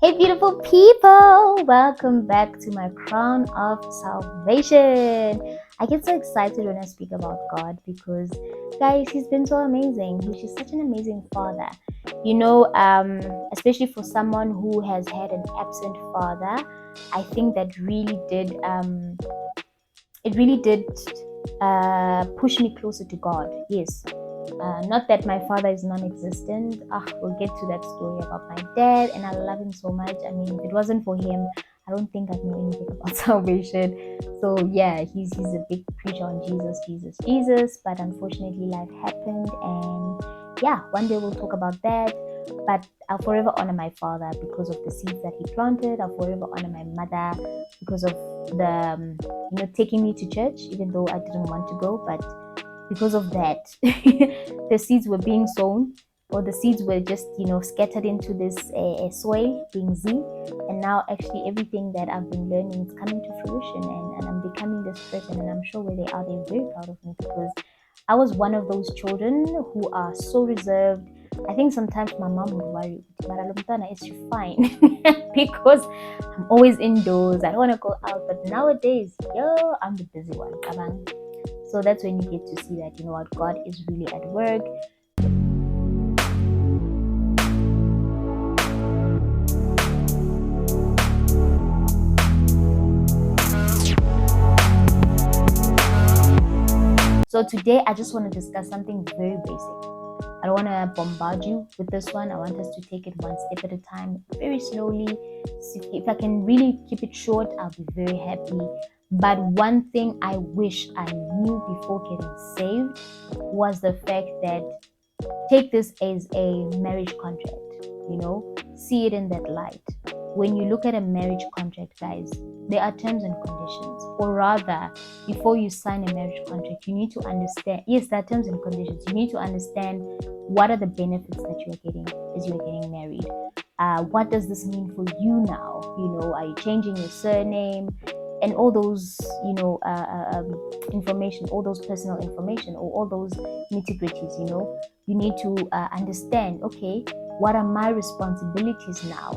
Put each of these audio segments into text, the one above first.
Hey, beautiful people! Welcome back to my crown of salvation. I get so excited when I speak about God because, guys, He's been so amazing. He's just such an amazing Father. Especially for someone who has had an absent father, I think that really did push me closer to God. Yes. Not that my father is non-existent. We'll get to that story about my dad, and I love him so much. I mean, if it wasn't for him, I don't think I'd know anything about salvation. So yeah, he's a big preacher on Jesus, Jesus, Jesus. But unfortunately, life happened, and yeah, one day we'll talk about that. But I'll forever honor my father because of the seeds that he planted. I'll forever honor my mother because of the taking me to church, even though I didn't want to go, but because of that the seeds were being sown, or the seeds were just scattered into this soil, being z, and now actually everything that I've been learning is coming to fruition, and I'm becoming this person, and I'm sure where they are, they're very proud of me because I was one of those children who are so reserved. I think sometimes my mom would worry, but is she fine? Because I'm always indoors, I don't want to go out. But nowadays, I'm the busy one. So that's when you get to see that, what, God is really at work. So today I just want to discuss something very basic. I don't want to bombard you with this one. I want us to take it one step at a time, very slowly. If I can really keep it short, I'll be very happy. But one thing I wish I knew before getting saved was the fact that take this as a marriage contract, see it in that light. When you look at a marriage contract, guys, there are terms and conditions. Or rather, before you sign a marriage contract, you need to understand, yes, there are terms and conditions. You need to understand what are the benefits that you are getting as you are getting married. What does this mean for you now? Are you changing your surname? And all those, information, all those personal information, or all those nitty-gritties, you need to understand, okay, what are my responsibilities now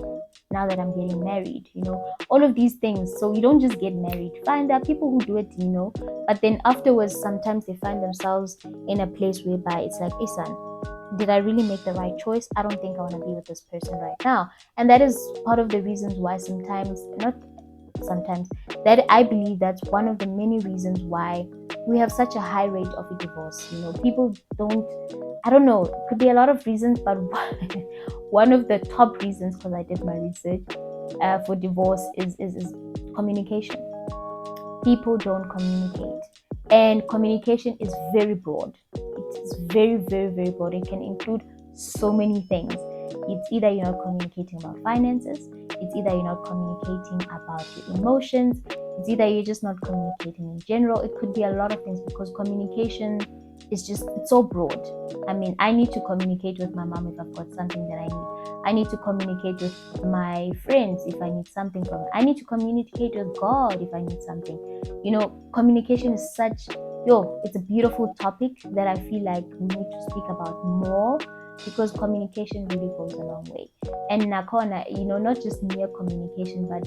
that I'm getting married, all of these things. So you don't just get married. Fine, there are people who do it, but then afterwards, sometimes they find themselves in a place whereby it's like, hey son, did I really make the right choice? I don't think I want to be with this person right now. And that is part of the reasons why that I believe that's one of the many reasons why we have such a high rate of a divorce. People don't, I don't know, it could be a lot of reasons, but one of the top reasons, because I did my research, for divorce is communication. People don't communicate, and communication is very broad. It's very, very, very broad. It can include so many things. It's either you're not communicating about finances, it's either you're not communicating about your emotions, it's either you're just not communicating in general. It could be a lot of things, because communication is just, it's so broad. I mean, I need to communicate with my mom if I've got something that I need. I need to communicate with my friends if I need something from them. I need to communicate with God if I need something. Communication is such, it's a beautiful topic that I feel like we need to speak about more, because communication really goes a long way. And Nakona, not just mere communication, but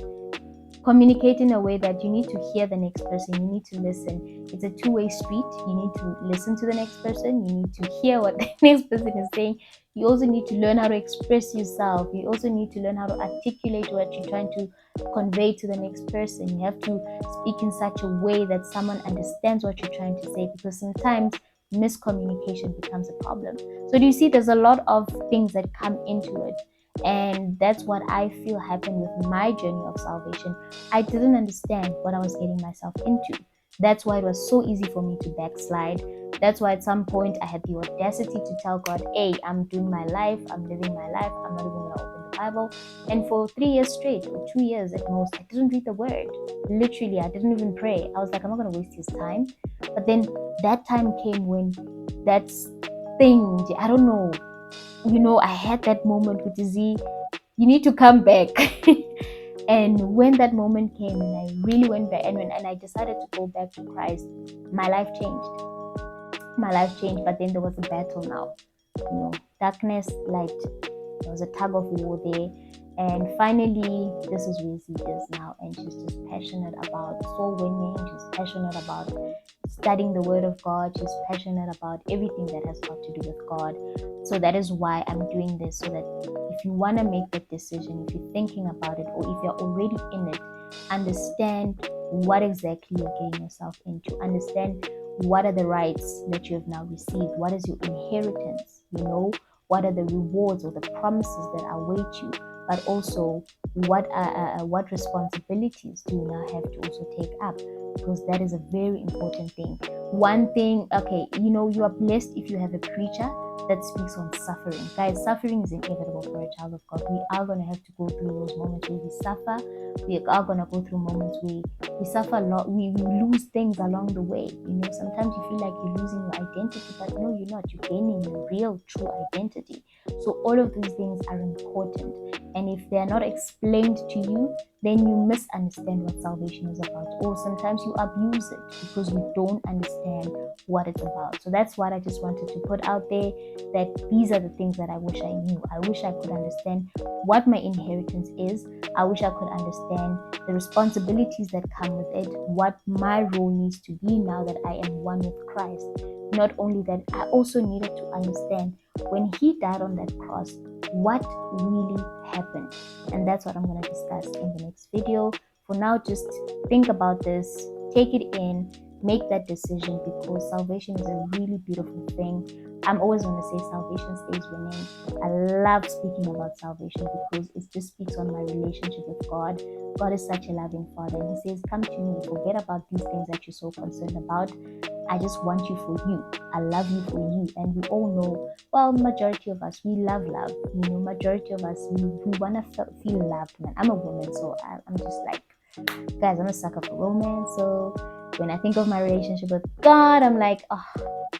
communicate in a way that you need to hear the next person, you need to listen. It's a two-way street. You need to listen to the next person, you need to hear what the next person is saying. You also need to learn how to express yourself. You also need to learn how to articulate what you're trying to convey to the next person. You have to speak in such a way that someone understands what you're trying to say, because sometimes miscommunication becomes a problem. So do you see, there's a lot of things that come into it. And that's what I feel happened with my journey of salvation. I didn't understand what I was getting myself into. That's why it was so easy for me to backslide. That's why at some point I had the audacity to tell God, hey, I'm doing my life, I'm living my life, I'm not even going to open the Bible. And for 3 years straight, or 2 years at most, I didn't read the word. Literally, I didn't even pray. I was like, I'm not going to waste his time. But then that time came when that thing, I don't know, I had that moment with Z, you need to come back. And when that moment came and I really went back, and I decided to go back to Christ, my life changed. But then there was a battle now, darkness, light. There was a tug of war there, And finally, this is where Z is now, and she's just passionate about soul winning. She's passionate about studying the Word of God. She's passionate about everything that has got to do with God. So that is why I'm doing this, so that if you want to make that decision, if you're thinking about it, or if you're already in it, understand what exactly you're getting yourself into. Understand what are the rights that you have now received. What is your inheritance? What are the rewards or the promises that await you? But also, what responsibilities do you now have to also take up? Because that is a very important thing. One thing, okay, you are blessed if you have a preacher that speaks on suffering. Guys, suffering is inevitable for a child of God. We are going to have to go through those moments where we suffer. We are going to go through moments where we suffer a lot. We lose things along the way. Sometimes you feel like you're losing your identity, but no, you're not. You're gaining your real, true identity. So all of those things are important. And if they are not explained to you, then you misunderstand what salvation is about. Or sometimes you abuse it because you don't understand what it's about. So that's what I just wanted to put out there, that these are the things that I wish I knew. I wish I could understand what my inheritance is. I wish I could understand the responsibilities that come with it, what my role needs to be now that I am one with Christ. Not only that, I also needed to understand when he died on that cross, what really happened. And that's what I'm going to discuss in the next video. For now, just think about this, take it in, make that decision, because salvation is a really beautiful thing. I'm always going to say salvation stays winning. I love speaking about salvation because it just speaks on my relationship with God. God is such a loving Father, and he says, come to me, forget about these things that you're so concerned about. I just want you for you. I love you for you. And we all know, well, majority of us, we love love. Majority of us, we want to feel loved, man. I'm a woman, so I'm just like, guys, I'm a sucker for romance. So when I think of my relationship with God, I'm like, oh,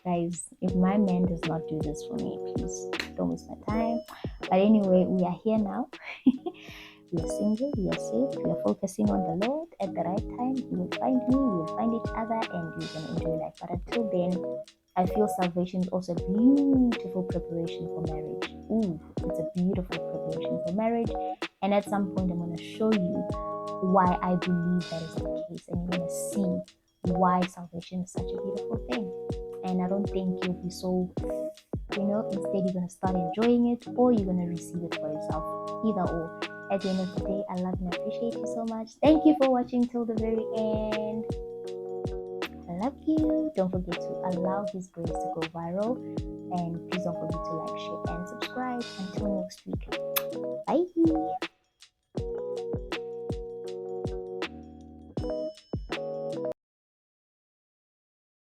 guys, if my man does not do this for me, please don't waste my time. But anyway, we are here now. We are single, we are safe, we are focusing on the Lord. At the right time, he will find me, we will find each other, and we're going to enjoy life. But until then, I feel salvation is also a beautiful preparation for marriage. Ooh, it's a beautiful preparation for marriage. And at some point, I'm going to show you why I believe that is the case. And you're going to see why salvation is such a beautiful thing. And I don't think you'll be so, instead you're going to start enjoying it, or you're going to receive it for yourself. Either or. At the end of the day, I love and appreciate you so much. Thank you for watching till the very end. I love you. Don't forget to allow his grace to go viral. And please don't forget to like, share, and subscribe. Until next week. Bye.